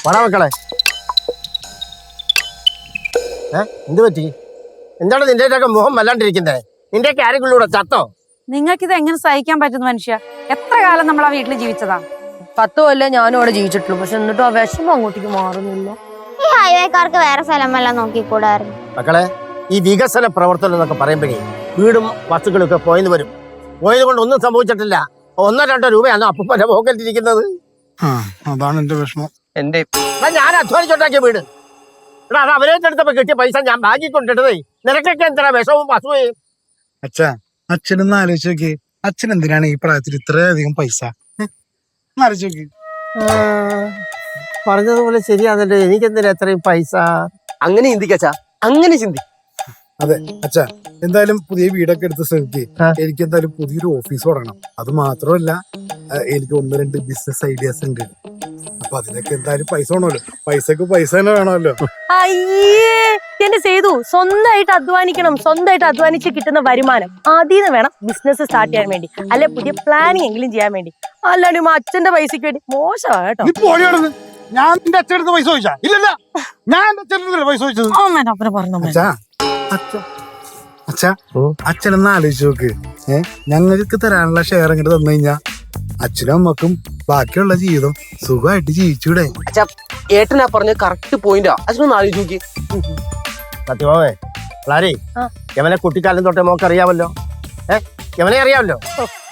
പറ മക്കളെ. എന്ത് പറ്റി? എന്താണ് നിന്റെയൊക്കെ മുഖം വല്ലാണ്ടിരിക്കുന്നത്? നിന്റെയൊക്കെ ആരെങ്കിലും ചത്തോ? നിങ്ങൾക്കിത് എങ്ങനെ സഹിക്കാൻ പറ്റുന്നു മനുഷ്യ? എത്ര കാലം നമ്മൾ ആ വീട്ടിൽ ജീവിച്ചതാ? 10 കൊല്ലം ഞാനും അവിടെ ജീവിച്ചിട്ടുള്ളൂ. പക്ഷെ എന്നിട്ടും ആ വിഷമം അങ്ങോട്ടേക്ക് മാറുന്നില്ല. ഈ ഹൈവേക്കാർക്ക് വേറെ സ്ഥലമെല്ലാം നോക്കിക്കൂടായിരുന്നു. മക്കളെ, ഈ വികസന പ്രവർത്തനം എന്നൊക്കെ പറയുമ്പോഴേ വീടും വസ്തുക്കളും ഒക്കെ പോയത് വരും. പോയത് കൊണ്ട് ഒന്നും സംഭവിച്ചിട്ടില്ല. 1-2 രൂപയാണ് അപ്പൂപ്പന്റെ പോക്കറ്റിരിക്കുന്നത്. അതാണ് എന്റെ വിഷമം. ഞാൻ അധ്വാനിച്ചുണ്ടാക്കിയ വീട്. എടാ, അത് അവരേറ്റെടുത്തപ്പോ കിട്ടിയ പൈസ ഞാൻ ബാക്കി കൊണ്ടിട്ടതേ. നിനക്കൊക്കെ എന്താ വിഷവും അസുഖയും? അച്ഛനൊന്ന് ആലോചിച്ച് നോക്കി. അച്ഛൻ എന്തിനാണ് ഈ പ്രായത്തിൽ ഇത്രയധികം പൈസ? ആലോചിച്ച് നോക്കി. പറഞ്ഞതുപോലെ ശരിയാണല്ലോ. എനിക്കെന്തിനാ എത്രയും പൈസ? അങ്ങനെ ചിന്തിക്കച്ചാ, അങ്ങനെ ചിന്തി. അതെ അച്ഛാ, എന്തായാലും പുതിയ വീടൊക്കെ എടുത്ത സ്ഥിതിക്ക് എനിക്ക് എന്തായാലും പുതിയൊരു ഓഫീസ് തുടങ്ങണം. അത് മാത്രമല്ല, എനിക്ക് 1-2 ബിസിനസ് ഐഡിയാസ് ഉണ്ട്. അപ്പൊ അതിനൊക്കെ എന്തായാലും പൈസ വേണമല്ലോ. പൈസക്ക് പൈസ തന്നെ വേണമല്ലോ. അയ്യേ, എന്റെ സേതു, സ്വന്തമായിട്ട് അധ്വാനിക്കണം. സ്വന്തമായിട്ട് അധ്വാനിച്ച് കിട്ടുന്ന വരുമാനം ആദ്യം വേണം ബിസിനസ് സ്റ്റാർട്ട് ചെയ്യാൻ വേണ്ടി, അല്ലെ പുതിയ പ്ലാനിങ് എങ്കിലും ചെയ്യാൻ വേണ്ടി. അല്ലാണ്ട് അച്ഛന്റെ പൈസക്ക് വേണ്ടി മോശമാണ് കേട്ടോ. ഞാൻ എന്റെ അച്ഛനടുത്ത് പൈസ ചോദിച്ചാ? ഇല്ലല്ല, ഞാൻ എന്റെ അച്ഛനടുത്ത് പൈസ ചോദിച്ചത്. അച്ഛാ, അച്ഛനൊന്ന് ആലോചിച്ച് നോക്ക്. ഞങ്ങൾക്ക് തരാനുള്ള ഷെയർ ഇങ്ങോട്ട് തന്നു കഴിഞ്ഞാ അച്ഛനും അമ്മക്കും ബാക്കിയുള്ള ജീവിതം സുഖമായിട്ട് ജീവിച്ചൂടെ? ഏട്ടനാ പറഞ്ഞ കറക്റ്റ് പോയിന്റാ. അച്ഛനൊന്ന് ആലോചിച്ച് നോക്കി. സത്യമാവേ ക്ലാരേ, യവനെ കുട്ടിക്കാലം തൊട്ടേ മോക്ക് അറിയാമല്ലോ. യവനെ അറിയാമല്ലോ.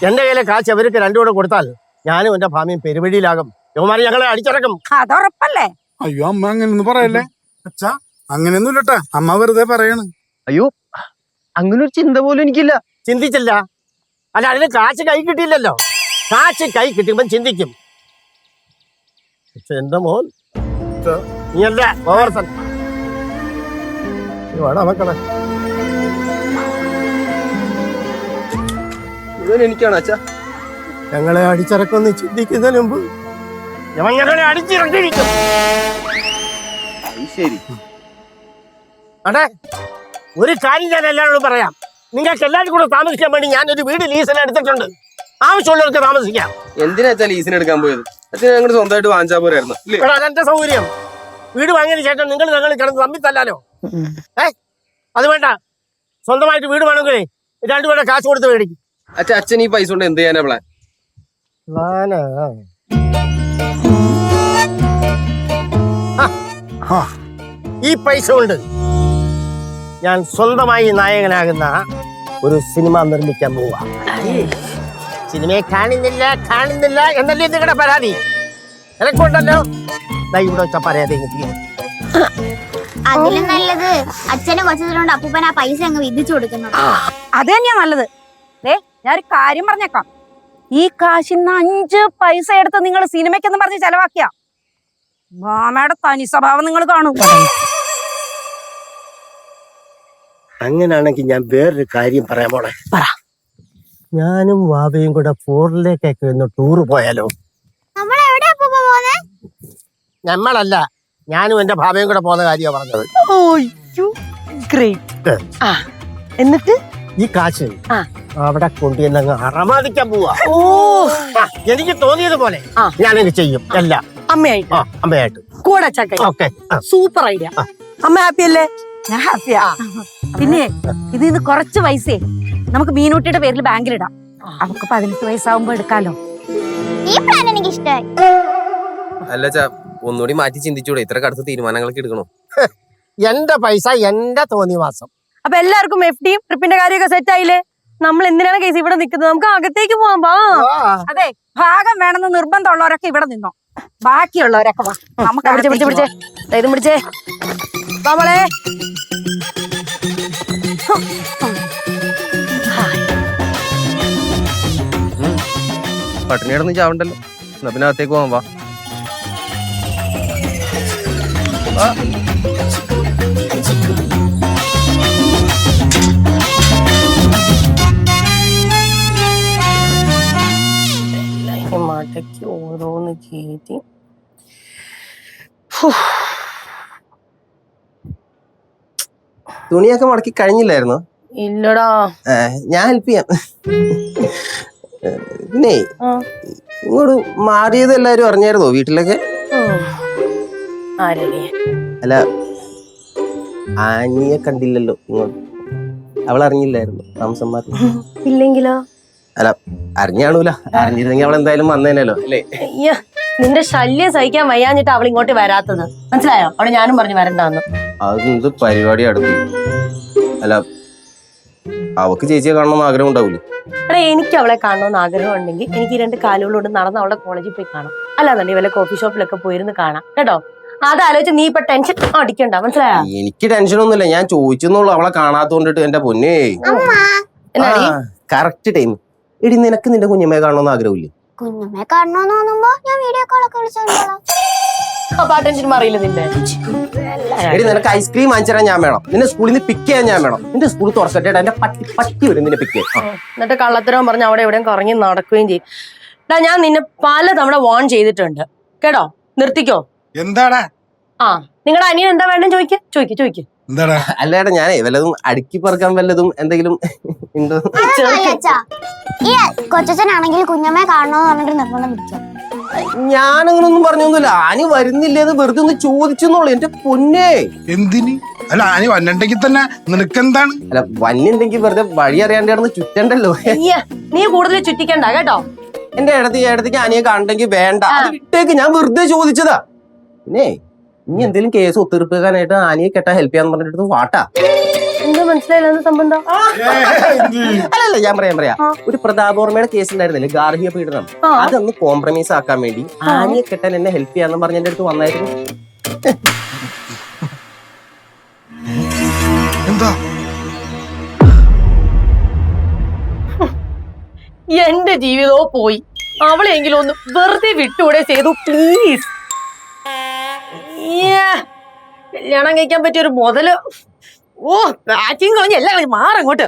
എന്റെ കയ്യിലെ കാശ് അവർക്ക് 2 കൂടെ കൊടുത്താൽ ഞാനും എന്റെ ഭാമിയും പെരുവഴിയിലാകും. യവന്മാര് ഞങ്ങളെ അടിച്ചിറക്കും. അതുറപ്പല്ലേ? അയ്യോ അമ്മ, അങ്ങനെയൊന്നും പറയല്ലേ. അച്ഛാ, അങ്ങനെയൊന്നും ഇല്ലട്ടാ, അമ്മ വെറുതെ പറയണ്. അയ്യോ, അങ്ങനെ ഒരു ചിന്ത പോലും എനിക്കില്ല. ചിന്തിച്ചില്ല? അല്ല, അതിന് കാശ് കൈ കിട്ടിയില്ലല്ലോ. കാശ് കൈ കിട്ടുമ്പോ ചിന്തിക്കും. പക്ഷെ എന്റെ മോൻ നീയല്ല ഓവർസൻ. വേടാ മക്കളെ, ഇവൻ എനിക്കാണ് അച്ഛാ. ഞങ്ങളെ അടിച്ചിറക്കുമെന്ന് ചിന്തിക്കുന്നതിന് മുമ്പ് ഞങ്ങളെ അടിച്ചിറക്കിയിരിക്കും. ശരി. അതെ, ഒരു കാര്യം ഞാൻ എല്ലാവരോടും പറയാം. നിങ്ങൾക്ക് എല്ലാവരും കൂടെ താമസിക്കാൻ വേണ്ടി ഞാനൊരു വീട് ലീസിന് എടുത്തിട്ടുണ്ട്. ആവശ്യമുള്ളവർക്ക് താമസിക്കാം. എന്തിനാ അച്ഛാ ലീസിന് എടുക്കാൻ പോയത്? അച്ഛൻ ഞങ്ങൾ സ്വന്തമായിട്ട് വാങ്ങിച്ചാ പോരായിരുന്നു. അതെന്റെ സൗകര്യം. വീട് വാങ്ങിയതിന് ശേഷം നിങ്ങൾ കിടന്ന് തമ്മിത്തല്ലാലോ. അത് വേണ്ട. സ്വന്തമായിട്ട് വീട് വേണമെങ്കിലേ 2 പേരുടെ കാശ് കൊടുത്ത് മേടിക്കും. അച്ഛൻ ഈ പൈസ കൊണ്ട് എന്ത് ചെയ്യാനാ പ്ലാൻ? ഈ പൈസ കൊണ്ട് ഞാൻ സ്വന്തമായി നായകനാകുന്ന ഒരു സിനിമ നിർമ്മിക്കാൻ പോവാ. സിനിമയെ കാണുന്നില്ല എന്നല്ലേ നിങ്ങളുടെ പരാതി? എനക്കുണ്ടല്ലോ. ഇവിടെ വെച്ച പരാതി. അതിലും നല്ലത് അച്ഛനെ വച്ചതുകൊണ്ട് അപ്പൂപ്പൻ ആ പൈസ അങ്ങ് വിധിച്ചു കൊടുക്കുന്നു. അത് തന്നെയാ നല്ലത്. ഞാനൊരു കാര്യം പറഞ്ഞേക്കാം. ഈ കാശിന്ന് 5 പൈസ എടുത്ത് നിങ്ങൾ സിനിമയ്ക്കെന്ന് പറഞ്ഞ് ചെലവാക്കിയ മാമയുടെ തനി സ്വഭാവം നിങ്ങൾ കാണും. അങ്ങനാണെങ്കിൽ ഞാൻ വേറൊരു കാര്യം പറയാൻ പോണേ. ഞാനും വാവയും കൂടെ ഫോറിലേക്കൊക്കെ ഒന്ന് ടൂറ് പോയാലോ? നമ്മളല്ല, ഞാനും എന്റെ ഭാവയും കൂടെ പോകുന്ന കാര്യമാണ് പറഞ്ഞത്. എന്നിട്ട് ഈ കാശ് അവിടെ കൊണ്ടുവന്നങ്ങ് അറമാദിക്കാൻ പോവാ. എനിക്ക് തോന്നിയതുപോലെ ഞാനങ്ങ് ചെയ്യും എല്ലാം. അമ്മയായിട്ട് കൂടെ ചക്ക. Super idea. അമ്മ ഹാപ്പി അല്ലേ? ഞാൻ ഹാപ്പിയാ. പിന്നെ ഇതിന്ന് കുറച്ച് പൈസയെ നമുക്ക് മീനൂട്ടിയുടെ പേരിൽ ബാങ്കിലിടാം. അവക്ക് 18 വയസ്സാവുമ്പോ എടുക്കാലോ. ഈ പ്ലാൻ എനിക്ക് ഇഷ്ടമായി. അല്ല ചാ, ഒന്നുകൂടി മാറ്റി ചിന്തിച്ചൂടെ? ഇത്ര കടുത്ത തീരുമാനങ്ങളൊക്കെ എടുക്കണോ? എന്റെ പൈസ എന്റെ തോന്നിവാസം. അപ്പൊ എല്ലാവർക്കും FD ട്രിപ്പിന്റെ കാര്യമൊക്കെ സെറ്റ് ആയില്ലേ? നമ്മൾ എന്തിനാണ് കേസ് ഇവിടെ നിൽക്കുന്നത്? നമുക്ക് അകത്തേക്ക് പോവാം. അതെ, ഭാഗം വേണമെന്ന് നിർബന്ധമുള്ളവരൊക്കെ ഇവിടെ നിന്നോ. ബാക്കിയുള്ളവരൊക്കെ പിടിച്ചേ നമ്മളെ പട്ടിണി കിടന്ന് ചാവണ്ടല്ലോ. എന്നാ പിന്നെ അകത്തേക്ക് പോവാൻ വാ. മടക്കി ഓരോന്ന് കയറ്റി തുണിയൊക്കെ മടക്കി കഴിഞ്ഞില്ലായിരുന്നോ? ഇല്ലടാ, ഞാൻ ഹെൽപ്പ് ചെയ്യാം. പിന്നെ ഇങ്ങോട്ട് മാറിയത് എല്ലാരും അറിഞ്ഞായിരുന്നോ വീട്ടിലൊക്കെ? ആരല്ലേ? അല്ല ആനിയെ കണ്ടില്ലല്ലോ ഇങ്ങോട്ട്. അവൾ അറിഞ്ഞില്ലായിരുന്നു താമസം മാറ്റി. ഇല്ലെങ്കിലോ? അല്ല അറിഞ്ഞാണൂല, അറിഞ്ഞിരുന്നെങ്കിൽ അവൾ എന്തായാലും വന്നേനല്ലോ അല്ലേ? അയ്യ, നിന്റെ ശല്യം സഹിക്കാൻ വയ്യാഞ്ഞിട്ട് അവൾ ഇങ്ങോട്ട് വരാത്തത്, മനസ്സിലായോ? അവിടെ ഞാനും പറഞ്ഞു വരണ്ടാന്ന്. അതെന്ത് പരിപാടി അടുത്ത്? അല്ല അവക്ക് ചേച്ചിയെ കാണണമെന്ന് ആഗ്രഹം ഉണ്ടാവൂലേ? എടാ, എനിക്ക് അവളെ കാണണമെന്ന് ആഗ്രഹം ഉണ്ടെങ്കിൽ എനിക്ക് 2 കാലുകളോട് നടന്ന് അവളെ കോളേജിൽ പോയി കാണാം. അല്ലാന്നുണ്ടെങ്കിൽ വല്ല കോഫി ഷോപ്പിലൊക്കെ പോയിരുന്ന് കാണാം കേട്ടോ. അതാലോചിച്ച് നീ ഇപ്പൊ ടെൻഷൻ അടിക്കണ്ട, മനസ്സിലായോ? എനിക്ക് ടെൻഷനൊന്നുമില്ല, ഞാൻ ചോദിച്ചെന്നുള്ളൂ അവളെ കാണാത്തോണ്ടിട്ട്. എന്റെ പൊന്നേ, കറക്റ്റ് ടൈം. എടി നിനക്ക് നിന്റെ കുഞ്ഞമ്മയെ കാണണമെന്ന് ആഗ്രഹമില്ലേ? കുഞ്ഞമ്മയെ കാണണോന്ന് തോന്നുമ്പോ ഞാൻ വീഡിയോ കോളൊക്കെ വിളിച്ചോളാം. അപ്പൊ ആ ടെൻഷൻ മാറിയില്ല നിന്റെ? എടി നിനക്ക് ഐസ്ക്രീം വാങ്ങിച്ചാൽ ഞാൻ വേണം, നിന്നെ സ്കൂളിൽ നിന്ന് പിക്ക് ചെയ്യാൻ ഞാൻ വേണം. നിന്റെ സ്കൂൾ തുറക്കട്ടെ, എന്റെ പട്ടി വരും നിന്നെ പിക്ക് ചെയ്യാൻ. എന്നിട്ട് കള്ളത്തരം പറഞ്ഞ് അവിടെ എവിടെയും കറങ്ങി നടക്കുകയും ചെയ്യും. എടാ, ഞാൻ നിന്നെ പല തവണ വാൺ ചെയ്തിട്ടുണ്ട് കേട്ടോ. നിർത്തിക്കോ. എന്താടാ? ആ, നിങ്ങളുടെ അനിയൻ എന്താ വേണ്ടെന്ന് ചോദിക്ക്. എന്താടാ? അല്ലേടാ ഞാനേ വല്ലതും അടുക്കി പറക്കാൻ വല്ലതും എന്തെങ്കിലും ഉണ്ടോ? അച്ഛാ, ഈ കൊച്ചച്ഛനാണെങ്കിൽ കുഞ്ഞമ്മയെ കാണണോന്ന് പറഞ്ഞിട്ട് നിർബന്ധം പിടിച്ചു. ഞാനങ്ങനൊന്നും പറഞ്ഞൊന്നുമില്ല. ആനി വരുന്നില്ലേന്ന് വെറുതെ ഒന്ന് ചോദിച്ചെന്നുള്ളൂ. എന്റെ പൊന്നേ, എന്തിന്? അല്ല ആനി വന്നിട്ടെങ്കിൽ തന്നെ നിനക്കെന്താണ്? അല്ല വന്നിണ്ടെങ്കിൽ വെറുതെ വഴി അറിയാണ്ട് കിടന്ന് ചുറ്റണ്ടല്ലോ. നീ കൂടുതൽ ചുറ്റിക്കണ്ട കേട്ടോ. എന്റെ ഇടത്തേക്ക് ആനിയെ കാണണ്ടെങ്കിൽ വേണ്ട, അത് വിട്ടേക്ക്. ഞാൻ വെറുതെ ചോദിച്ചതാ. പിന്നെ ഇനി എന്തെങ്കിലും കേസ് ഒത്തീർപ്പിക്കാനായിട്ട് ആനിയെ കെട്ടാൻ ഹെൽപ്പ് ചെയ്യാന്ന് പറഞ്ഞിട്ട് വാട്ടാ. എന്താ മനസ്സിലായില്ല സംബന്ധം? അല്ലല്ല ഞാൻ പറയാം. ഒരു പ്രതാപവർമ്മയുടെ കേസ് ഉണ്ടായിരുന്നില്ലേ, ഗാർഹിക പീഡനം, അതൊന്ന് കോംപ്രമൈസ് ആക്കാൻ വേണ്ടി ആനിയെ കെട്ടാൻ എന്നെ ഹെൽപ്പ് ചെയ്യാന്ന് പറഞ്ഞ എന്റെ അടുത്ത് വന്നായിരുന്നു. എന്താ? എന്റെ ജീവിതവും പോയി. അവളെങ്കിലും ഒന്ന് വെറുതെ വിട്ടുകൂടെ ചെയ്തു പ്ലീസ്. കല്യാണം കഴിക്കാൻ പറ്റിയൊരു മുതല്. ഓ, പാച്ചിങ് കളഞ്ഞ് എല്ലാം മാറങ്ങോട്ട്.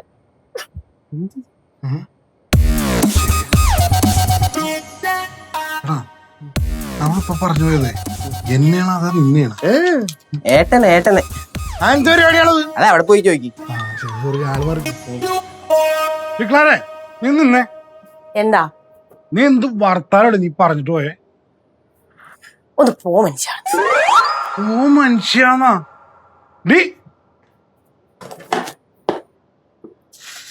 നമ്മളിപ്പോ പറഞ്ഞു പോയത് എന്നെയാണ് അതാ നിന്നെയാണ്? ഏട്ടനെ എന്ത് പരിപാടിയാണത്? അതെ അവിടെ പോയി ചോദിക്കും. നീ നിന്നേ. എന്താ? നീ എന്ത് വർത്താനോട് നീ പറഞ്ഞിട്ട് പോയേ? ഒന്ന് പോ മനുഷ്യ. ഓ മനുഷ്യാന്നാ ഡി,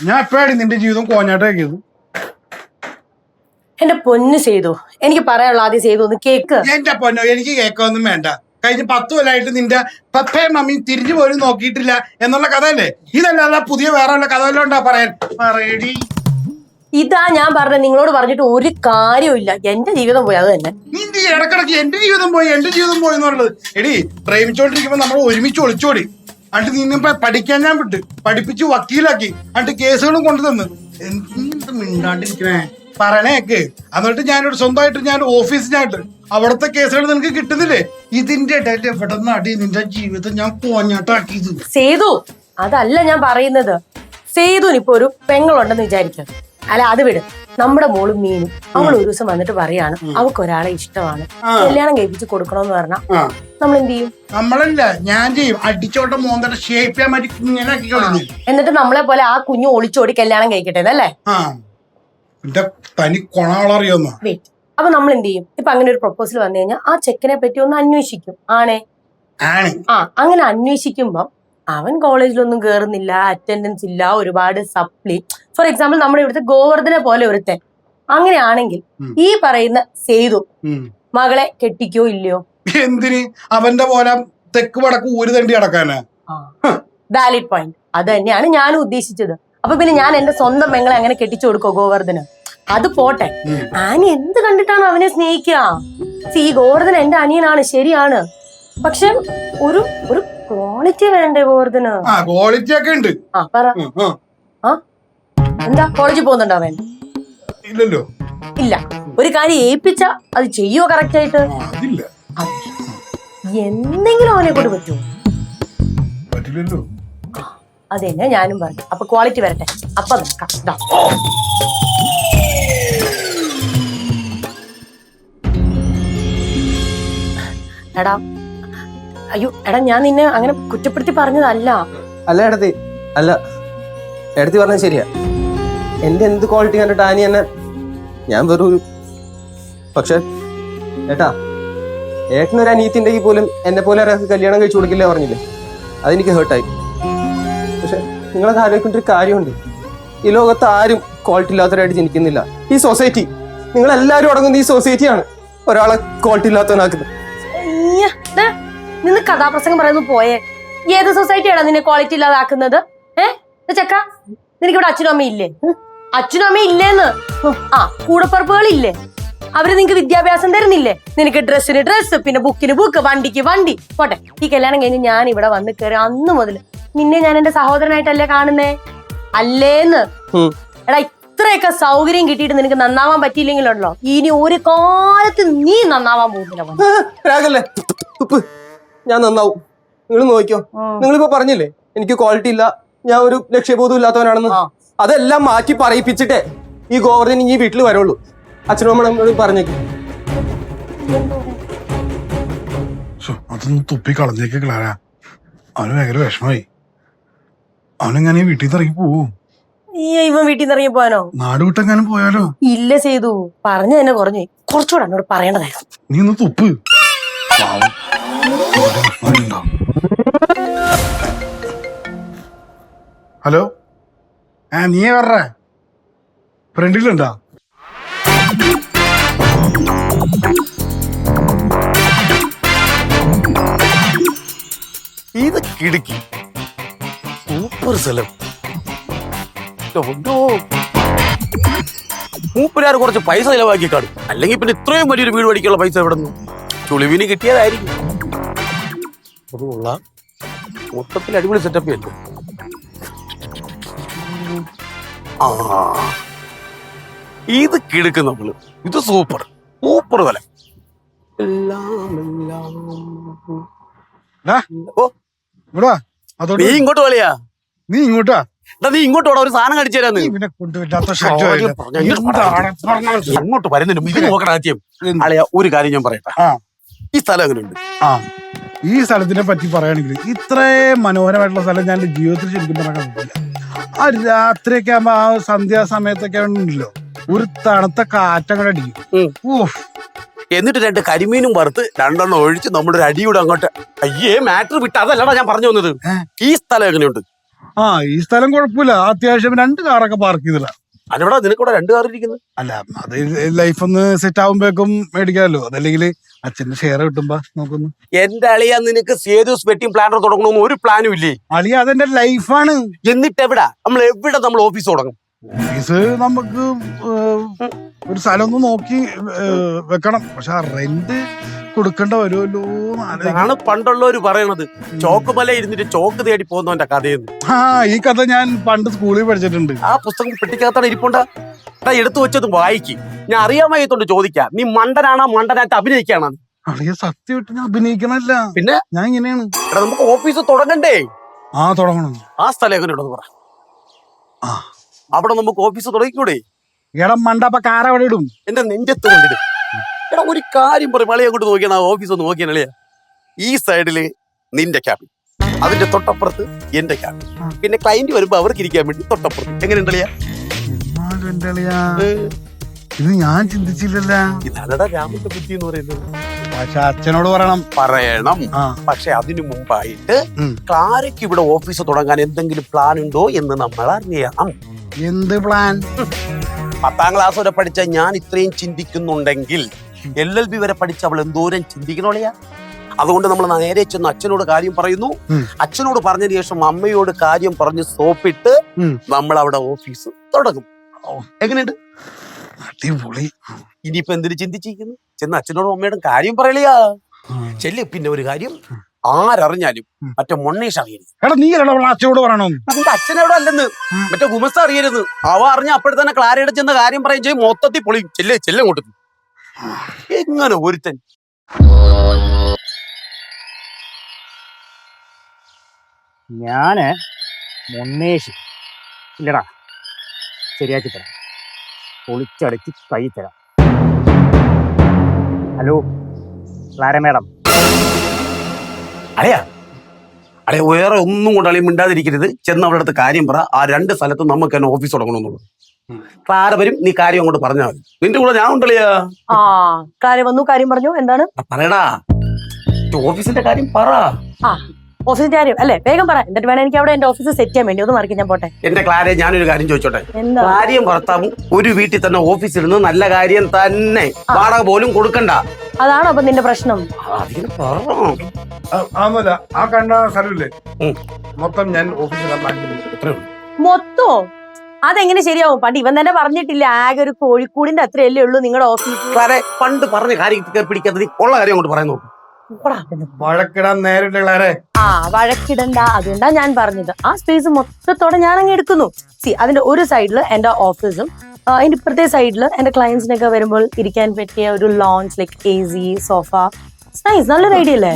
ഞാൻ എപ്പോഴാണ് നിന്റെ ജീവിതം കോഞ്ഞാട്ടാക്കിയത്? എന്റെ പൊന്ന് ചെയ്തു, എനിക്ക് പറയാനുള്ള ആദ്യം ചെയ്തു ഒന്ന് കേക്ക്. എന്റെ പൊന്നോ, എനിക്ക് കേൾക്കൊന്നും വേണ്ട. കഴിഞ്ഞ 10 കൊല്ലമായിട്ട് നിന്റെ പപ്പയും മമ്മിയും തിരിഞ്ഞു പോലും നോക്കിയിട്ടില്ല എന്നുള്ള കഥയല്ലേ? ഇതല്ലാതെ പുതിയ വേറെ വല്ല കഥ വല്ലതും ഉണ്ടാ പറയാൻ? പറയടി. ഇതാ ഞാൻ പറഞ്ഞ, നിങ്ങളോട് പറഞ്ഞിട്ട് ഒരു കാര്യമില്ല. എന്റെ ജീവിതം പോയി, അത് തന്നെ. നിന്റെ ഇടക്കിടക്ക് എന്റെ ജീവിതം പോയി എന്നുള്ളത്. എടി, പ്രേമിച്ചോണ്ടിരിക്കുമ്പോ നമ്മൾ ഒരുമിച്ച് ഒളിച്ചോടി. അണ്ട് നിന്നെ പഠിക്കാൻ ഞാൻ വിട്ട് പഠിപ്പിച്ച് വക്കീലാക്കി. അണ്ട് കേസുകളും കൊണ്ടുതന്ന്. എന്ത് മിണ്ടാണ്ടിരിക്കണേ? പറയണേക്ക്. എന്നിട്ട് ഞാനൊരു സ്വന്തമായിട്ട് ഞാൻ ഓഫീസിനായിട്ട് അവിടുത്തെ കേസുകൾ നിനക്ക് കിട്ടുന്നില്ലേ? ഇതിന്റെ ഇടയിൽ എവിടെ നടി നിന്റെ ജീവിതം ഞാൻ പോഞ്ഞാട്ടാക്കിയത്? സേതു, അതല്ല ഞാൻ പറയുന്നത്. സേതുനിപ്പോ ഒരു പെങ്ങളുണ്ടെന്ന് വിചാരിക്കാം. അല്ല, അത് വിട്. നമ്മുടെ മോളും മീനും അവൾ ഒരു ദിവസം വന്നിട്ട് പറയാണ് അവൾക്ക് ഒരാളെ ഇഷ്ടമാണ്, കല്യാണം കഴിപ്പിച്ച് കൊടുക്കണോന്ന് പറഞ്ഞാ നമ്മൾ എന്ത് ചെയ്യും? നമ്മളല്ല, ഞാൻ ചെയ്യും. അടിച്ചോട്ട മോന്തയുടെ ഷേപ്പ് ചെയ്യാൻ വേണ്ടി ഇങ്ങനെ ആക്കിക്കോളൂ. എന്നിട്ട് നമ്മളെ പോലെ ആ കുഞ്ഞു ഒളിച്ചോടി കല്യാണം കഴിക്കട്ടെ അല്ലേ? തനി കൊണാളറിയോന്ന. വെയിറ്റ്, അപ്പൊ നമ്മൾ എന്ത് ചെയ്യും? ഇപ്പൊ അങ്ങനെ ഒരു പ്രൊപ്പോസൽ വന്നു കഴിഞ്ഞാൽ ആ ചെക്കനെ പറ്റി ഒന്ന് അന്വേഷിക്കും. അങ്ങനെ അന്വേഷിക്കുമ്പോ അവൻ കോളേജിലൊന്നും കേറുന്നില്ല, അറ്റൻഡൻസ് ഇല്ല, ഒരുപാട് സപ്ലി. ഫോർ എക്സാമ്പിൾ നമ്മുടെ ഇവിടുത്തെ ഗോവർദ്ധനെ പോലെ ഒരുത്തൻ. അങ്ങനെയാണെങ്കിൽ ഈ പറയുന്ന സേതു മകളെ കെട്ടിക്കോ ഇല്ലയോ? എന്തിന്? അവന്റെ പോലെ തെക്ക് വടക്ക് ഊര് തണ്ടി അടക്കാനാ? Valid point. അത് തന്നെയാണ് ഞാനും ഉദ്ദേശിച്ചത്. അപ്പൊ പിന്നെ ഞാൻ എന്റെ സ്വന്തം പെങ്ങളെ അങ്ങനെ കെട്ടിച്ചു കൊടുക്കോ ഗോവർദ്ധന്? അത് പോട്ടെ, ആനി എന്ത് കണ്ടിട്ടാണ് അവനെ സ്നേഹിക്കുക? ഈ ഗോവർദ്ധൻ എന്റെ അനിയനാണ്, ശരിയാണ്. പക്ഷെ ഒരു ക്വാളിറ്റി വേണ്ടേ ഗോവർദ്ധന്? ക്വാളിറ്റി ഒക്കെ ഉണ്ട്. പറ. എന്താ, കോളേജിൽ പോകുന്നുണ്ടോ അവൻ? ഇല്ലല്ലോ. ഇല്ല. ഒരു കാര്യം ഏൽപ്പിച്ച അത് ചെയ്യോ കറക്റ്റ് ആയിട്ട്? എന്തെങ്കിലും അവനെ കൊണ്ട് പറ്റുമോ? പറ്റില്ലല്ലോ. അതെന്നെ ഞാനും പറഞ്ഞു. അപ്പൊ ക്വാളിറ്റി വരട്ടെ, അപ്പൊ എടാ. അയ്യോ എടാ, ഞാൻ നിന്നെ അങ്ങനെ കുറ്റപ്പെടുത്തി പറഞ്ഞതല്ല. അല്ല എടുത്തി പറഞ്ഞത് ശരിയാ. എന്റെ എന്ത് ക്വാളിറ്റി കണ്ടിട്ട് ആനി എന്നെ, ഞാൻ വെറും പക്ഷെ ഏട്ടാ ഏട്ടനൊരു അനിയത്തിണ്ടെങ്കിൽ പോലും എന്നെ പോലെ ഒരാൾക്ക് കല്യാണം കഴിച്ചു കൊടുക്കില്ലേ പറഞ്ഞില്ലേ, അതെനിക്ക് ഹേർട്ടായി. പക്ഷെ നിങ്ങളത് ആലോചിക്കേണ്ട ഒരു കാര്യമുണ്ട്. ഈ ലോകത്ത് ആരും ക്വാളിറ്റി ഇല്ലാത്തവരായിട്ട് ജനിക്കുന്നില്ല. ഈ സൊസൈറ്റി, നിങ്ങളെല്ലാവരും അടങ്ങുന്ന ഈ സൊസൈറ്റിയാണ് ഒരാളെ ക്വാളിറ്റി ഇല്ലാത്തവനാക്കുന്നത്. നിന്ന് കഥാപ്രസംഗം പറയുന്നത് പോയേ. ഏത് സൊസൈറ്റിയാണ് നിന്നെ ക്വാളിറ്റി ഇല്ലാതാക്കുന്നത്? ചെക്ക, നിനക്കിവിടെ അച്ഛനും അമ്മയും ഇല്ലേ? അച്ഛനും അമ്മയും ഇല്ലേന്ന്. ആ, കൂടപ്പറപ്പുകളില്ലേ? അവര് നിനക്ക് വിദ്യാഭ്യാസം തരുന്നില്ലേ? നിനക്ക് ഡ്രസ്സിന് ഡ്രസ്സ്, പിന്നെ ബുക്കിന് ബുക്ക്, വണ്ടിക്ക് വണ്ടി. പോട്ടെ, ഈ കല്യാണം കഴിഞ്ഞ് ഞാൻ ഇവിടെ വന്ന് കയറി അന്ന് മുതൽ നിന്നെ ഞാൻ എന്റെ സഹോദരനായിട്ടല്ലേ കാണുന്നേ? അല്ലേന്ന്. എടാ, ഇത്രയൊക്കെ സൗകര്യം കിട്ടിയിട്ട് നിനക്ക് നന്നാവാൻ പറ്റിയില്ലെങ്കിലുണ്ടല്ലോ, ഇനി ഒരു കാലത്ത് നീ നന്നാവാൻ പോകുന്നില്ല. രാഗല്ലേ, ഉപ്പ്, ഞാൻ നന്നാവും. നിങ്ങൾ നോക്കിക്കോ. നിങ്ങളിപ്പോ പറഞ്ഞില്ലേ എനിക്ക് ക്വാളിറ്റി ഇല്ല, ഞാൻ ഒരു ലക്ഷ്യബോധം ഇല്ലാത്തവനാണെന്ന്. അതെല്ലാം മാറ്റി പറയിപ്പിച്ചിട്ടേ ഈ ഗോവർദ്ധൻ ഈ വീട്ടിൽ വരുള്ളൂ. അച്ഛനും അമ്മയോട് പറഞ്ഞേക്കും. അതൊന്ന് തുപ്പി കളഞ്ഞേക്ക് ക്ലാര. അവന് ഭയങ്കര വിഷമായി. അവനെങ്ങനെ ഈ വീട്ടിൽ നിന്ന് ഇറങ്ങി പോവും? ഇവൻ വീട്ടിൽ നിന്ന് ഇറങ്ങി പോവാനോ? നാട് വിട്ടെങ്ങാനും പോയാലോ? ഇല്ല ചെയ്തു, പറഞ്ഞു തന്നെ കുറഞ്ഞു. കുറച്ചുകൂടെ എന്നോട് പറയേണ്ടതായിരുന്നു. നീ ഒന്ന് തുപ്പ്. ഹലോ, നീയെ പറഞ്ഞ ഫ്രണ്ടിലുണ്ടാ? ഇത് കിടുക്കി സൂപ്പർ സ്ഥലം. മൂപ്പരാർ കുറച്ച് പൈസ ചിലവാക്കി കാണും, അല്ലെങ്കിൽ പിന്നെ ഇത്രയും വലിയൊരു വീട് പഠിക്കാനുള്ള പൈസ എവിടെ നിന്ന് ചുളിവിന് കിട്ടിയതായിരിക്കും. അതുകൊള്ള മൊത്തത്തിൽ അടിപൊളി സെറ്റപ്പ് അല്ലേ. ആ, ഇത് കിടക്കും നമ്മള്. ഇത് സൂപ്പർ സൂപ്പർ സ്ഥലം. നീ ഇങ്ങോട്ട് കളിയാ? നീ ഇങ്ങോട്ടാ? നീ ഇങ്ങോട്ട് വേണം, ഒരു സാധനം കടിച്ചു തരാന്ന്. ഇങ്ങോട്ട് വരുന്നതിന് ഇത് നോക്കണ ആദ്യം. അളിയാ, ഒരു കാര്യം ഞാൻ പറയട്ടെ. ഈ സ്ഥലം എങ്ങനെയുണ്ട്? ഈ സ്ഥലത്തിനെ പറ്റി പറയുകയാണെങ്കിൽ ഇത്രയും മനോഹരമായിട്ടുള്ള സ്ഥലം ഞാൻ ജീവിതത്തിൽ ശരിക്കും പറയാൻ കണ്ടിട്ടില്ല. ആ രാത്രിയൊക്കെ ആകുമ്പോ, ആ സന്ധ്യാസമയത്തൊക്കെ ഉണ്ടല്ലോ, ഒരു തണുത്ത കാറ്റങ്ങോട്ട് അടിക്കും. എന്നിട്ട് 2 കരിമീനും വറുത്ത് 2 ഒഴിച്ച് നമ്മുടെ ഒരു അടിയൂടെ അങ്ങോട്ട്. അയ്യേ, മാറ്റർ വിട്ട് അതല്ലടാ ഞാൻ പറഞ്ഞു വന്നത്. ഈ സ്ഥലം എങ്ങനെയുണ്ട്? ഈ സ്ഥലം കുഴപ്പമില്ല. അത്യാവശ്യം 2 കാറൊക്കെ പാർക്ക് ചെയ്തില്ല. അതിനോടാ നിനക്കൂടെ 2 കാർ ഇരിക്കുന്നത്? അല്ല, അത് ലൈഫ് ഒന്ന് സെറ്റ് ആവുമ്പോഴേക്കും മേടിക്കാമല്ലോ. അതല്ലെങ്കിൽ അച്ഛന്റെ ഷെയർ കിട്ടുമ്പോ നോക്കുന്നു. എന്റെ അളിയാ, നിനക്ക് സേതുസ് വെഡിങ് പ്ലാനർ തുടങ്ങണമെന്ന് ഒരു പ്ലാനും ഇല്ലേ? അളിയ, അതെന്റെ ലൈഫാണ്. എന്നിട്ട് എവിടെ നമ്മൾ ഓഫീസ് തുടങ്ങും? ഓഫീസ് നമുക്ക് ഒരു സ്ഥലം ഒന്ന് നോക്കി വെക്കണം. പക്ഷെ റെന്റ് കൊടുക്കേണ്ട വരുമല്ലോ. അതാണ് പണ്ടുള്ളവര് പറയണത്, ചോക്കുമല ഇരുന്നിട്ട് ചോക്ക് തേടി പോകുന്നവന്റെ കഥയെന്ന്. ഈ കഥ ഞാൻ പണ്ട് സ്കൂളിൽ പഠിച്ചിട്ടുണ്ട്. ആ പുസ്തകം പെട്ടിക്കകത്താണ് ഇരിപ്പുണ്ട. എടുത്തു വെച്ചത് വായിക്കും. ഞാൻ അറിയാൻ വയ്യത്തോണ്ട് ചോദിക്കാം, നീ മണ്ടനാണോ മണ്ടനായിട്ട് അഭിനയിക്കാണോ? അളിയ, സത്യമായിട്ട് ഞാൻ അഭിനയിക്കണല്ല. പിന്നെ ഞാൻ ഇങ്ങനെയാണ്. നമുക്ക് ഓഫീസ് തുടങ്ങണ്ടേ? തുടങ്ങണം. ആ സ്ഥലം എങ്ങനെയുണ്ടെന്ന് പറ. അവിടെ നമുക്ക് ഓഫീസ് തുടങ്ങിക്കൂടെ? എടാ മണ്ടപ്പ കാര അവിടെ ഇടും. എന്റെ നെഞ്ചത്ത് കൊണ്ടിടും. എടാ, ഒരു കാര്യം പറയും, മളയെ കൊണ്ട് നോക്കിയാണ് ആ ഓഫീസ് ഒന്ന് നോക്കിയാണ് അളിയാ. ഈ സൈഡില് നിന്റെ ക്യാബിൻ, അതിന്റെ തൊട്ടപ്പുറത്ത് എന്റെ ക്യാബിൻ, പിന്നെ ക്ലയന്റ് വരുമ്പോ അവർക്ക് ഇരിക്കാൻ വേണ്ടി തൊട്ടപ്പുറത്ത്. എങ്ങനെയുണ്ട് അളിയാ? ഇത് ഞാൻ ചിന്തിച്ചില്ലല്ല. ഇതാണടാ രാമന്റെ ബുദ്ധി എന്ന് പറയുന്നത്. പക്ഷെ അച്ഛനോട് പറയണം. പക്ഷെ അതിനു മുമ്പായിട്ട് ക്ലാരയ്ക്ക് ഇവിടെ ഓഫീസ് തുടങ്ങാൻ എന്തെങ്കിലും പ്ലാൻ ഉണ്ടോ എന്ന് നമ്മൾ അറിയണം. എന്ത് പ്ലാൻ? 10ാം ക്ലാസ് വരെ പഠിച്ച ഞാൻ ഇത്രയും ചിന്തിക്കുന്നുണ്ടെങ്കിൽ LLB വരെ പഠിച്ച അവൾ എന്തോരം ചിന്തിക്കണോളിയാ. അതുകൊണ്ട് നമ്മൾ നേരെ ചെന്ന് അച്ഛനോട് കാര്യം പറയുന്നു. അച്ഛനോട് പറഞ്ഞതിന് ശേഷം അമ്മയോട് കാര്യം പറഞ്ഞ് സോപ്പിട്ട് നമ്മൾ അവിടെ ഓഫീസ് തുടങ്ങും. എങ്ങനെയുണ്ട്? അടിപൊളി. ഇനിയിപ്പോ എന്തിനു ചിന്തിച്ചിരിക്കുന്നു? ചെന്ന് അച്ഛനോടും അമ്മയോടും കാര്യം പറയലിയാ. ചെല്ല്. പിന്നെ ഒരു കാര്യം, ആരറിഞ്ഞാലും മറ്റേ മൊണ്ണീഷ് അറിയരുത്. നീ അച്ഛനോട് പറയണം. നിന്റെ അച്ഛനോട് അല്ലെന്ന്, മറ്റേ ഗുമസ്ത അറിയരുത്. അവ അറിഞ്ഞ അപ്പോഴെ തന്നെ ക്ലാരയുടെ ചെന്ന് കാര്യം പറയും ചെയ്യും. മൊത്തത്തിൽ പൊളിയും. ചെല്ലങ്ങോട്ട്. എങ്ങനെ ഒരുത്തൻ? ഞാന് മൊണ്ണേഷ് ഇല്ലടാ, ശരിയാക്കി തരാം. പൊളിച്ചടച്ച് കൈ തരാം. Hello Clara madam. അളയാ വേറെ ഒന്നും കൊണ്ട് അളിയും മിണ്ടാതിരിക്കരുത്. ചെന്ന് അവിടെ അടുത്ത് കാര്യം പറ. ആ 2 സ്ഥലത്തും നമുക്ക് തന്നെ ഓഫീസ് തുടങ്ങണമെന്നുള്ളൂ. ക്ലാര വരും, നീ കാര്യം അങ്ങോട്ട് പറഞ്ഞാൽ മതി. നിന്റെ കൂടെ ഞാൻ ഉണ്ടല്ലയാ. ക്ലാര വന്നു, കാര്യം പറഞ്ഞു. എന്താണ് പറയടാ? ഓഫീസിന്റെ കാര്യം പറ. ആ ഓഫീസിന്റെ കാര്യം അല്ലേ, വേഗം പറ. എന്നിട്ട് വേണം എനിക്ക് അവിടെ എന്റെ ഓഫീസ് സെറ്റ് ചെയ്യാൻ വേണ്ടി. ഒന്ന് മറിക്കും, ഞാൻ പോട്ടെ. എന്റെ ക്ലാരെ, ഞാനൊരു കാര്യം ചോദിച്ചോട്ടെ? എന്താ? ഭാര്യയും ഭർത്താവും ഒരു വീട്ടിൽ തന്നെ ഓഫീസിൽ ഇരുന്ന് നല്ല കാര്യം തന്നെ, വാടക പോലും കൊടുക്കണ്ട. അതാണോ അപ്പൊ നിന്റെ പ്രശ്നം? അതിന് പറ. ആമല്ല, ആ കണ്ട സ്ഥലമില്ലേ മൊത്തം ഞാൻ ഓഫീസിലെ പ്ലാൻ ചെയ്തു. മൊത്തോ? അതെങ്ങനെ ശരിയാവും? പണ്ട് ഇവൻ തന്നെ പറഞ്ഞിട്ടില്ല, ആകെ ഒരു കോഴിക്കൂടിന്റെ അത്രയല്ലേ ഉള്ളൂ നിങ്ങളുടെ ഓഫീസ്. ക്ലാരെ, പണ്ട് പറഞ്ഞ കാര്യം പിടിക്കാത്ത നീ ഉള്ള കാര്യം അങ്ങോട്ട് പറയുന്നു. വഴക്കിടാൻ നേരിട്ട് ക്ലാരെ. ആ വഴക്കിടണ്ട, അതുകൊണ്ടാ ഞാൻ പറഞ്ഞത്. ആ സ്പേസ് മൊത്തത്തോടെ ഞാൻ അങ്ങ് എടുക്കുന്നു. അതിന്റെ ഒരു സൈഡില് എന്റെ ഓഫീസും അതിന്റെ ഇപ്പുറത്തെ സൈഡില് എന്റെ ക്ലയൻസിനൊക്കെ വരുമ്പോൾ ഇരിക്കാൻ പറ്റിയ ഒരു ലോഞ്ച്, ലൈക്ക് AC, സോഫ. നല്ലൊരു ഐഡിയ അല്ലേ?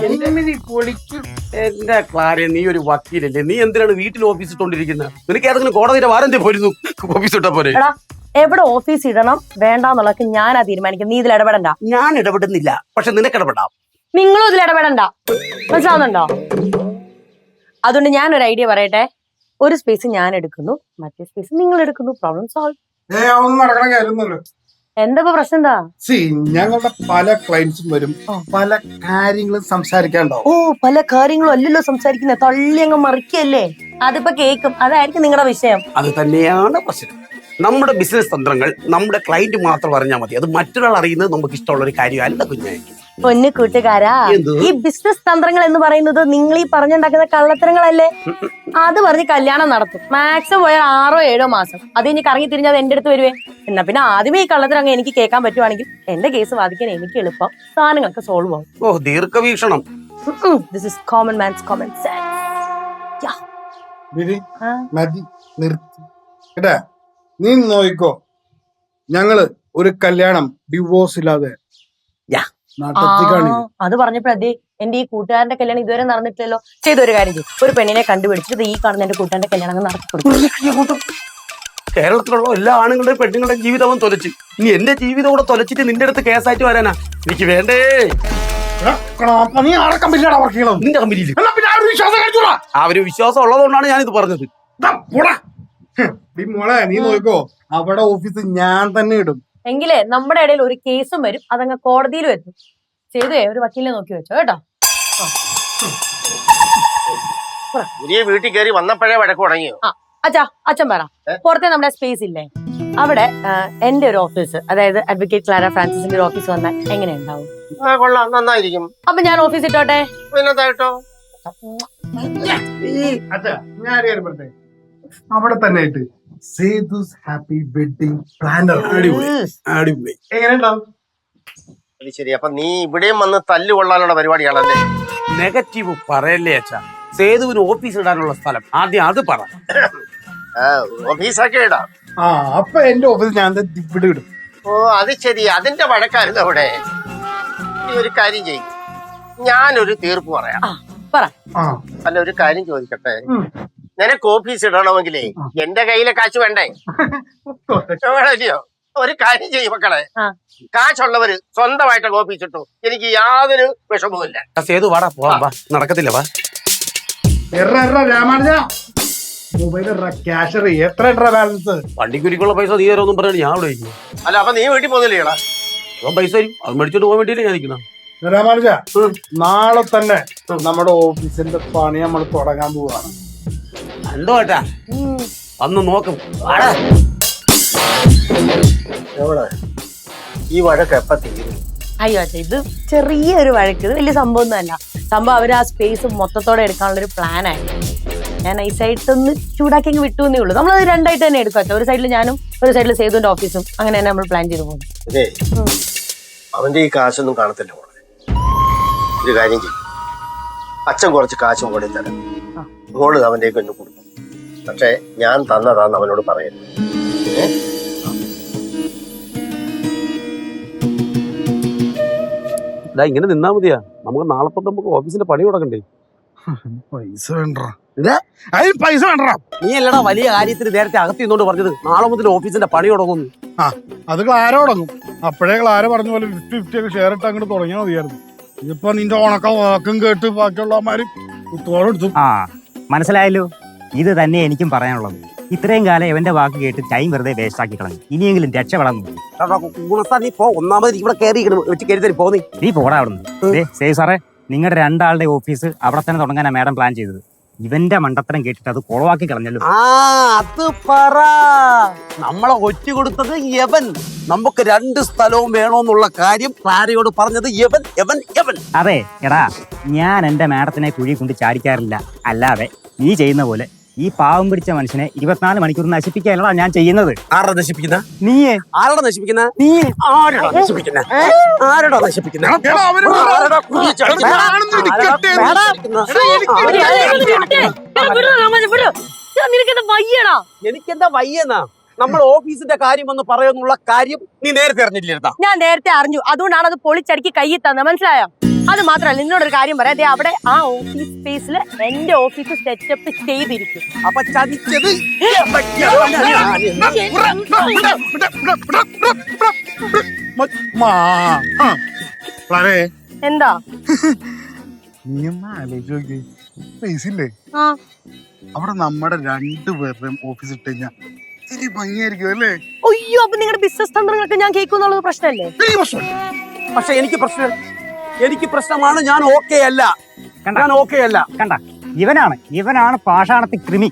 എന്റെ ക്ലാരെ, നീ ഒരു വക്കീലല്ലേ? നീ എന്തിനാണ് വീട്ടിൽ ഓഫീസ് ഇട്ടോണ്ടിരിക്കുന്നത്? നിനക്ക് ഏതെങ്കിലും കോടതിയുടെ വാറന്റി പോയിരുന്നു ഓഫീസ് ഇട്ടാ പോലെ? എടാ, എവിടെ ഓഫീസ് ഇടണം വേണ്ടെന്നുള്ളതൊക്കെ ഞാനാ തീരുമാനിക്കും. നീ ഇതിൽ ഇടപെടണ്ട. ഞാൻ ഇടപെടുന്നില്ല, പക്ഷെ നിനക്ക് ഇടപെടാം. നിങ്ങളും ഇതിൽ ഇടപെടണ്ട, മനസ്സിലാവുന്നുണ്ടോ? അതുകൊണ്ട് ഞാനൊരു ഐഡിയ പറയട്ടെ. ഒരു സ്പേസ് ഞാൻ എടുക്കുന്നു, മറ്റേ സ്പേസ് നിങ്ങൾ എടുക്കുന്നു. Problem solve. ഒന്നും നടക്കണ കാര്യമൊന്നുമല്ലോ. എന്താ ഇപ്പൊ പ്രശ്നം? എന്താ? ഞങ്ങളുടെ പല ക്ലയൻസും വരും, പല കാര്യങ്ങളും സംസാരിക്കാണ്ടാവും. ഓ, പല കാര്യങ്ങളും അല്ലല്ലോ സംസാരിക്കുന്നത്, തള്ളി അങ്ങ് മറിക്കല്ലേ. അതിപ്പോ കേൾക്കും, അതായിരിക്കും നിങ്ങളുടെ വിഷയം. അത് തന്നെയാണ് പ്രശ്നം. നമ്മുടെ ബിസിനസ് തന്ത്രങ്ങൾ നമ്മുടെ ക്ലയന്റ് മാത്രം അറിഞ്ഞാൽ മതി. അത് മറ്റൊരാൾ അറിയുന്നത് നമുക്ക് ഇഷ്ടമുള്ള ഒരു കാര്യമല്ല കുഞ്ഞായിരിക്കും. പൊന്നു കൂട്ടുകാരാ, ഈ ബിസിനസ് തന്ത്രങ്ങൾ എന്ന് പറയുന്നത് നിങ്ങൾ ഈ പറഞ്ഞുണ്ടാക്കുന്ന കള്ളത്തരങ്ങളല്ലേ? അത് പറഞ്ഞ് കല്യാണം നടത്തും, മാക്സിമം പോയാൽ 6 or 7 മാസം. അത് കഴിഞ്ഞ് കറങ്ങി തിരിഞ്ഞ് അത് എന്റെ അടുത്ത് വരുവേ. എന്നാ പിന്നെ ആദ്യമേ ഈ കള്ളത്തരം അങ്ങ് എനിക്ക് കേൾക്കാൻ പറ്റുവാണെങ്കിൽ എന്റെ കേസ് വാദിക്കാൻ എനിക്ക് എളുപ്പം, സാധനങ്ങളൊക്കെ സോൾവ് ആവും. ഓ, ദീർഘവീക്ഷണം. This is common man's common sense. മതി, നിർത്തി കേട്ടാ. നീ നോയിക്കോ, ഞങ്ങള് ഒരു കല്യാണം ഡിവോഴ്സ് ഇല്ലാതെ അത് പറഞ്ഞപ്പോഴേ എന്റെ ഈ കൂട്ടുകാരന്റെ കല്യാണം ഇതുവരെ നടന്നിട്ടില്ലല്ലോ. ചെയ്തൊരു കാര്യം ചെയ്യും, ഒരു പെണ്ണിനെ കണ്ടുപിടിച്ചിട്ട് ഈ കാണുന്ന എന്റെ കൂട്ടുകാരന്റെ കല്യാണം നടത്തി കൊടുക്കും. കേരളത്തിലുള്ള എല്ലാ ആണുങ്ങളുടെയും പെണ്ണുങ്ങളുടെയും ജീവിതവും തൊലച്ച്, ഇനി എന്റെ ജീവിതം കൂടെ തൊലച്ചിട്ട് നിന്റെ അടുത്ത് കേസായിട്ട് വരാനാ എനിക്ക് വേണ്ടേ? നിന്റെ കമ്പനിയിൽ ആ ഒരു വിശ്വാസം ഉള്ളതുകൊണ്ടാണ് ഞാനിത് പറഞ്ഞത്. മോളെ, നീ നോക്കോ, അവിടെ ഓഫീസ് ഞാൻ തന്നെ ഇടും. എങ്കിലേ നമ്മുടെ ഇടയിൽ ഒരു കേസും വരും, അതങ്ങ് കോടതിയിലും എത്തും. ചെയ്തേ ഒരു വക്കീലിനെ നോക്കി വെച്ചോ കേട്ടോ. പുതിയ വീട്ടിൽ കയറി വന്നപ്പോഴേ വഴക്ക് തുടങ്ങിയോ? അച്ഛൻ പറ, പുറത്തെ നമ്മുടെ സ്പേസ് ഇല്ലേ, അവിടെ എന്റെ ഒരു ഓഫീസ്, അതായത് അഡ്വക്കേറ്റ് ക്ലാര ഫ്രാൻസിസിന്റെ ഒരു ഓഫീസ് വന്നാൽ എങ്ങനെ ഉണ്ടാവും? കൊള്ളാം, നന്നായിരിക്കും. അപ്പൊ ഞാൻ ഓഫീസ് ഇട്ടോട്ടെ? പിന്നെന്തായിട്ടോ? അവിടെ തന്നെ ആയിട്ട് സേതുസ് ഹാപ്പി വെഡിങ് പ്ലാനർ. എങ്ങനെയുണ്ടാവും? ശരി, അപ്പൊ നീ ഇവിടെയും വന്ന് തല്ലുകൊള്ളാനുള്ള പരിപാടിയാണല്ലേ? നെഗറ്റീവ് പറയല്ലേ അച്ഛാ. സേതുവിന് ഓഫീസ് ഇടാനുള്ള സ്ഥലം ആദ്യം അത് പറ. ഓഫീസൊക്കെ ഇടാം. അപ്പൊ എന്റെ ഓഫീസ് ഞാൻ ഇവിടെ ഇടും. ഓ, അത് ശരി, അതിന്റെ വഴക്കായിരുന്നു അവിടെ. നീ ഒരു കാര്യം ചെയ്യും, ഞാനൊരു തീർപ്പ് പറയാം. അല്ല, ഒരു കാര്യം ചോദിക്കട്ടെ, നിനക്ക് ഓഫീസ് ഇടണമെങ്കിലേ എന്റെ കയ്യിലെ കാശ് വേണ്ടേ? വേണല്ലോ. ഒരു കാര്യം ചെയ്യും മക്കളെ, കാശുള്ളവര് സ്വന്തമായിട്ട് ഓഫീസ് ഇട്ടു, എനിക്ക് യാതൊരു വിഷമവുമില്ല. സേതു വാടാ, പോവാം, വാ. നടക്കത്തില്ല, വാ. വണ്ടിക്കുരിക്കുള്ള പൈസ നീ തരുമെന്നും പറഞ്ഞു ഞാൻ അവിടെ ഇരിക്കുന്നു. അല്ല, അപ്പൊ നീ വീട്ടിൽ പോകുന്നില്ലേടാ? അവൻ പൈസ തരും, അത് മേടിച്ചോണ്ട് പോകാൻ വേണ്ടിയില്ലേ ഞാൻ നിൽക്കണം. രാമാനുജ, നാളെ തന്നെ നമ്മുടെ ഓഫീസിന്റെ പണി നമ്മൾ തുടങ്ങാൻ പോവാണ്. എന്തോ ഏട്ടാ, അന്ന് നോക്കും. ഈ വഴക്ക് എപ്പ തീരും? അയ്യോ അച്ഛാ, ഇത് ചെറിയൊരു വഴക്ക്, ഇത് വലിയ സംഭവം ഒന്നുമല്ല. സംഭവം അവർ ആ സ്പേസ് മൊത്തത്തോടെ എടുക്കാനുള്ള ഒരു പ്ലാനായിരുന്നു. ഞാൻ നൈസായിട്ടൊന്ന് ചൂടാക്കി അങ്ങ് വിട്ടു എന്നേ ഉള്ളൂ. നമ്മളത് രണ്ടായിട്ട് തന്നെ എടുക്കും അച്ഛാ. ഒരു സൈഡിൽ ഞാനും ഒരു സൈഡിൽ സേതുവിന്റെ ഓഫീസും, അങ്ങനെ തന്നെ നമ്മൾ പ്ലാൻ ചെയ്ത് പോകും. അവന്റെ ഈ കാശൊന്നും കാണത്തില്ല മോളെ. ഒരു കാര്യം ചെയ്യും, അച്ഛൻ കുറച്ച് കാശും കൂടി തരാം, മോള് അവന്റെ കൊണ്ട് കൊടുക്കും. പക്ഷെ ഞാൻ തന്നതാന്ന് അവനോട് പറയരുത്. ഇങ്ങനെ നിന്നാ മതിയാ? നമുക്ക് നാളെ തൊട്ട് നമുക്ക് ഓഫീസിന്റെ പണി തുടങ്ങണ്ടേ? പൈസ വേണ്ട, പൈസ വേണ്ട. നീ അല്ലടാ വലിയ കാര്യത്തിന് നേരത്തെ അകത്ത് നിന്നോണ്ട് പറഞ്ഞത് നാളെ മുതൽ ഓഫീസിന്റെ പണി തുടങ്ങുന്നു. അത് ക്ലാര തുടങ്ങും. അപ്പോഴേ ക്ലാര പറഞ്ഞ പോലെ 50-50 ഒക്കെ ഷെയർ ഇട്ട് അങ്ങോട്ട് തുടങ്ങിയാൽ മതിയായിരുന്നു. ഇതിപ്പോ നിന്റെ ഉണക്ക വാക്കും കേട്ട് ബാക്കിയുള്ളവന്മാര് കുത്തോടെടുത്തു. മനസ്സിലായല്ലോ. ഇത് തന്നെ എനിക്കും പറയാനുള്ളത്. ഇത്രയും കാലം എവന്റെ വാക്ക് കേട്ട് ടൈം വെറുതെ വേസ്റ്റ് ആക്കി കളഞ്ഞു. ഇനിയെങ്കിലും രക്ഷപ്പെടാൻ നീ പോ, ഒന്നാമത് ഇവിടെ കയറി വെച്ച് കരുതി പോന്നി. നീ പോടാ അവിടുന്ന്. സേവ് സാറേ, നിങ്ങളുടെ രണ്ടാളുടെ ഓഫീസ് അവിടെ തന്നെ തുടങ്ങാനാണ് മാഡം പ്ലാൻ ചെയ്തത്. ഇവന്റെ മണ്ടത്തരം കേട്ടിട്ട് അത് കുളവാക്കി കളഞ്ഞല്ലോ. ആ അത് പറ. നമ്മളെ ഒറ്റ കൊടുത്തത് യവൻ. നമുക്ക് 2 സ്ഥലവും വേണോന്നുള്ള കാര്യം ക്ലാരയോട് പറഞ്ഞത് യവൻ യവൻ യവൻ. അതെ എടാ, ഞാൻ എന്റെ മാഡത്തിനെ കുഴി കൊണ്ട് ചാടിക്കാറില്ല. അല്ലാതെ നീ ചെയ്യുന്ന പോലെ ഈ പാവം പിടിച്ച മനുഷ്യനെ 24 മണിക്കൂർ നശിപ്പിക്കാനല്ല ഞാൻ ചെയ്യുന്നത്. ആരാ നശിപ്പിക്കുന്ന? നീയേ. ആരാടാ നശിപ്പിക്കുന്ന? നീ. ആരാടാ നശിപ്പിക്കുന്ന? ആരാടാ നശിപ്പിക്കുന്ന? നിനക്കെന്താ വയ്യടാ? എനിക്കെന്താ വയ്യെന്നാ? നമ്മൾ ഓഫീസിന്റെ കാര്യം എന്ന് പറയുന്നുള്ള കാര്യം നീ നേരത്തെ അറിഞ്ഞിട്ടില്ല. ഞാൻ നേരത്തെ അറിഞ്ഞു, അതുകൊണ്ടാണ് അത് പൊളിച്ചടുക്കി കയ്യിൽ തന്നെ. മനസ്സിലായോ? അത് മാത്രമല്ല, നിന്നോടൊരു കാര്യം പറയാം. അവിടെ ആ ഓഫീസ് സ്പേസിൽ എന്റെ ഓഫീസ് സെറ്റപ്പ് ചെയ്തിരിക്കും. അപ്പൊ ചതിച്ചത് എന്താ? നീ ഒന്ന് ആലോചിച്ച് നോക്കി, സ്പേസ് ഇല്ലേ ആ അവിടെ നമ്മുടെ 2 പേരുടെയും ഓഫീസ് ഇട്ട് കഴിഞ്ഞാൽ ഇനി ഭംഗിയായിരിക്കും അല്ലേ? അയ്യോ, അപ്പൊ നിങ്ങളുടെ ബിസിനസ് തന്ത്രങ്ങളൊക്കെ ഞാൻ കേൾക്കുന്നുള്ളത് പ്രശ്നമല്ലേ? പക്ഷെ എനിക്ക് പ്രശ്നമാണ്. ഞാൻ ഓക്കെ അല്ല. ഞാൻ ഓക്കെ അല്ല. കണ്ട, ഇവനാണ് പാഷാണത്തി കൃമി.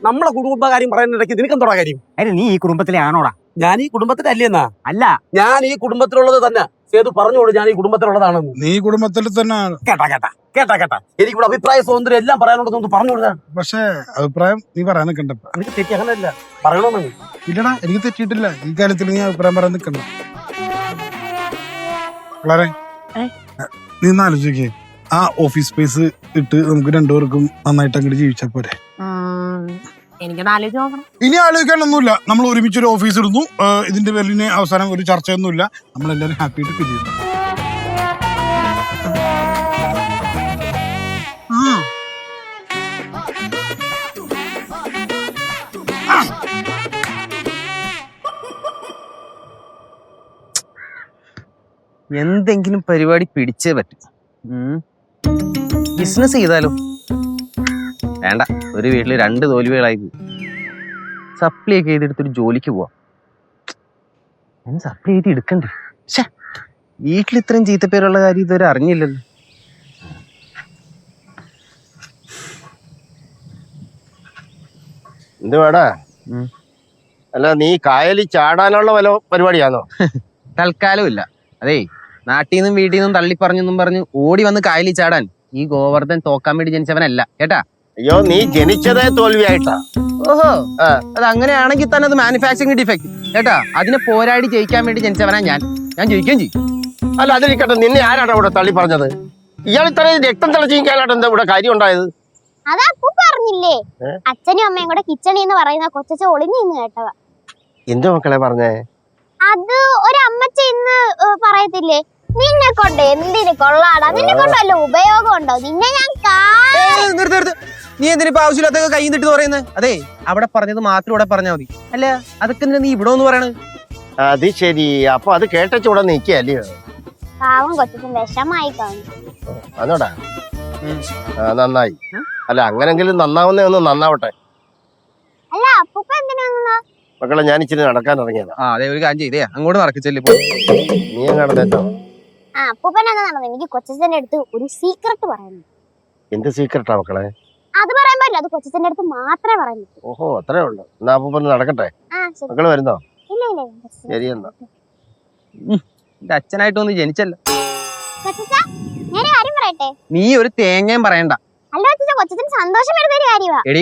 നമ്മളെ കുടുംബകാര്യം പറയുന്നിടയ്ക്ക് നിനക്കെന്തോടാ കാര്യം? അരെ നീ ഈ കുടുംബത്തിലെ ആണോടാ? ഞാൻ ഈ കുടുംബത്തിലല്ലേന്നാ? അല്ല, ഞാൻ ഈ കുടുംബത്തിലുള്ളത് തന്നെ. സേതു പറഞ്ഞോളൂ ഞാൻ ഈ കുടുംബത്തിലുള്ളതാണെന്ന്. നീ കുടുംബത്തിൽ തന്നെ. കേട്ടാ എനിക്കിവിടെ അഭിപ്രായ സ്വാതന്ത്ര്യം എല്ലാം പറയാനുണ്ടെന്ന് പറഞ്ഞോളൂ. പക്ഷെ അഭിപ്രായം നീ പറയാൻ നിൽക്കണ്ട. എനിക്ക് തെറ്റി അങ്ങനെയല്ല പറയണമെന്ന്. ഇല്ലടാ, എനിക്ക് തെറ്റിയിട്ടില്ല. ഈ കാര്യത്തിൽ നീ അഭിപ്രായം പറയാൻ നിൽക്കണ്ട. വളരെ നീ ഒന്ന് ആലോചിക്കേ, ആ ഓഫീസ് സ്പേസ് ഇട്ട് നമുക്ക് 2 പേർക്കും നന്നായിട്ട് അങ്ങോട്ട് ജീവിച്ചാ പോരെ? എനിക്കത് ആലോചിച്ച് നോക്കണം. ഇനി ആലോചിക്കാനൊന്നുമില്ല. നമ്മൾ ഒരുമിച്ചൊരു ഓഫീസ് ഇടുന്നു. ഇതിന്റെ പേരിൽ അവസാനം ഒരു ചർച്ചയൊന്നുമില്ല. നമ്മളെല്ലാരും ഹാപ്പി ആയിട്ട് പിരിയുന്നു. എന്തെങ്കിലും പരിപാടി പിടിച്ചേ പറ്റും. ബിസിനസ് ചെയ്താലോ? വേണ്ട, ഒരു വീട്ടില് 2 തോൽവികളായി പോയി. സപ്ലൈ ഒക്കെ ചെയ്തെടുത്തൊരു ജോലിക്ക് പോവാം. സപ്ലൈ ചെയ്ത് എടുക്കണ്ടേ? വീട്ടിൽ ഇത്രയും ചീത്തപ്പേരുള്ള കാര്യം ഇതുവരെ അറിഞ്ഞില്ലല്ലോ. എന്ത് വേടാ? അല്ല, നീ കായലിൽ ചാടാനുള്ള വല്ല പരിപാടിയാണോ? തൽക്കാലം ഇല്ല. അതേ, നാട്ടിൽ നിന്നും വീട്ടിൽ നിന്നും തള്ളിപ്പറഞ്ഞെന്നും പറഞ്ഞ് ഓടി വന്ന് കായലിൽ ചാടാൻ ഈ ഗോവർദ്ധൻ തോക്കാൻ വേണ്ടി ജനിച്ചവനല്ല കേട്ടാ. അയ്യോ, നീ ജനിച്ചതേ തോൽവിയായിട്ടാ. ഓഹോ, അത് അങ്ങനെയാണെങ്കിൽ തന്നെ അത് മാനുഫാക്ചറിംഗ് ഡിഫക്ട് കേട്ടാ. അതിനെ പോരാടി ജയിക്കാൻ വേണ്ടി ജനിച്ചവനാ ഞാൻ ജയിക്കുകയും ചെയ്യും. അല്ല, അതിരിക്കട്ടെ, നിന്നെ ആരാണ് ഇവിടെ തള്ളി പറഞ്ഞത്? ഇയാൾ ഇത്രയും രക്തം തിളച്ചിരിക്കാനായിട്ട് എന്താ ഇവിടെ കാര്യം ഉണ്ടായത്? അതാ അപ്പു പറഞ്ഞില്ലേ, അച്ഛനും അമ്മയും കൂടെ കിച്ചണി എന്ന് പറയുന്ന കൊച്ചച്ച ഒളിഞ്ഞു നിന്ന് കേട്ടതാ. എന്റെ മക്കളെ പറഞ്ഞേ? അത് ഒരു അമ്മച്ച ഇന്ന് പറയത്തില്ലേ, നിന്നെ കൊണ്ട് എന്തിനു കൊള്ളാടാ, നിന്നെ കൊണ്ട് വല്ല ഉപയോഗം ഉണ്ടോ, നിന്നെ ഞാൻ നീ എന്തിനിപ്പോ ആവശ്യമില്ലാത്ത കൈ നിട്ട് പറയുന്നത്? അതെ, അവിടെ പറഞ്ഞത് മാത്രം ഇവിടെ പറഞ്ഞാൽ മതി. അല്ല, അതൊക്കെ നീ ഇവിടെ ഒന്ന് പറയണത്? അത് ശരി. അപ്പൊ അത് കേട്ടൂടെ നിക്കല്ലയോ? പാവം കൊച്ചച്ചൻ വിഷമായി കാണും. അതോടാ, നന്നായി. അല്ല, അങ്ങനെങ്കിലും നന്നാവുന്നേ ഒന്ന് നന്നാവട്ടെ. അല്ല, അപ്പൂപ്പ എന്തിനാ മക്കളെ, ഞാൻ ഇച്ചിരി നടക്കാൻ ഇറങ്ങിയതാ. അതെ, ഒരു കാര്യം ചെയ്തേ, അങ്ങോട്ട് നടക്കിച്ചല്ലേ. നീ നടന്നേറ്റോ? അപ്പൂപ്പൻ അങ്ങനെ നടന്നു. എനിക്ക് കൊച്ചച്ചന്റെ അടുത്ത് ഒരു സീക്രട്ട് പറയുന്നു. എന്ത് സീക്രട്ടാ മക്കളെ? അത് പറയാൻ പറ്റില്ല, അത് കൊച്ചച്ചന്റെ അടുത്ത് മാത്രമേ പറയാൻ പറ്റൂ. ഓഹോ, അത്രേ ഉള്ളു. എന്നാ അപ്പൊ നടക്കട്ടെ. മക്കള് വരുന്നോ? ഇല്ല ഇല്ല, ശരി എന്നാ. എന്റെ അച്ഛനായിട്ടൊന്നും ജനിച്ചല്ലോ. ഞാൻ കാര്യം പറയട്ടെ? നീ ഒരു തേങ്ങയും പറയണ്ട. അല്ല കൊച്ചച്ചൻ സന്തോഷം വരുന്ന ഒരു കാര്യമാ. എടി,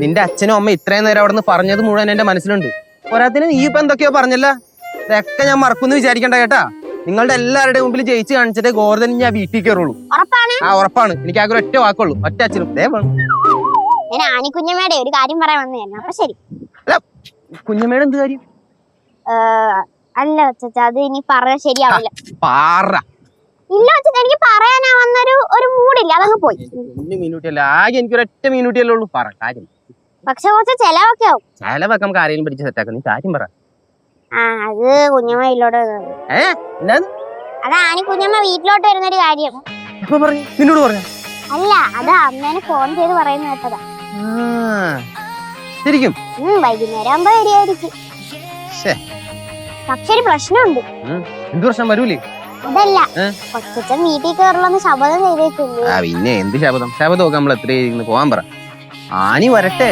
നിന്റെ അച്ഛനും അമ്മ ഇത്രയും നേരം അവിടെ നിന്ന് പറഞ്ഞത് മുഴുവൻ എന്റെ മനസ്സിലുണ്ട്. പോരാത്തിന് നീ ഇപ്പൊ എന്തൊക്കെയോ പറഞ്ഞല്ല, ഇതൊക്കെ ഞാൻ മറക്കുന്നു വിചാരിക്കണ്ട കേട്ടാ. നിങ്ങളുടെ എല്ലാവരുടെ മുമ്പിൽ ജയിച്ച് കാണിച്ചിട്ട് ഗോവർദ്ധൻ ഞാൻ വീട്ടിൽ കയറുള്ളൂ. ഉറപ്പാണ്. എനിക്ക് ആകെ ഒറ്റ വാക്കുള്ളൂ, ഒറ്റ അച്ഛനും. ഞാൻ ആനിക്കുഞ്ഞമ്മയുടെ ഒരു കാര്യം പറയാൻ വന്നതായിരുന്നു. അപ്പൊ ശരി. അല്ല, കുഞ്ഞമ്മയുടെ എന്ത് കാര്യം? അല്ല കൊച്ചച്ച, അത് ഇനി പറയാൻ ശരിയാവില്ല. ഇല്ല കൊച്ചച്ച, എനിക്ക് പറയാനാ വന്നൊരു മൂടില്ല, അതങ്ങ് പോയി. ആകെ എനിക്ക് ഒരൊറ്റ മീനൂട്ടിയല്ലേ ഉള്ളൂ. പറ കാര്യം. പക്ഷെ കുറച്ച് ചെലവൊക്കെ ആവും. ചെലവൊക്കെ നമുക്ക് ആരെങ്കിലും പിടിച്ച് സെറ്റാക്കാം. നീ കാര്യം പറ. അത് കുഞ്ഞമ്മ വീട്ടിലോട്ട് അത് ആനി കുഞ്ഞമ്മ വീട്ടിലോട്ട് വരുന്നൊരു കാര്യം. നിന്നോട് പറഞ്ഞ? അല്ല, അത് അമ്മേനെ ഫോൺ ചെയ്ത് പറയുന്ന കേട്ടതാ. ശരിക്കും? വൈകുന്നേരം ആകുമ്പോ വരികയായിരിക്കും. പക്ഷെ ഒരു പ്രശ്നമുണ്ട്. എന്ത് പ്രശ്നം? വരൂലേ? അതല്ല കൊച്ചച്ഛൻ വീട്ടിൽ കയറുള്ളന്ന് ശപഥം ചെയ്തേക്കില്ലേ? പിന്നെ എന്ത് ശബ്ദം ശബ്ദമൊക്കെ നമ്മൾ എത്ര പോവാൻ പറ ആനി വരട്ടെ.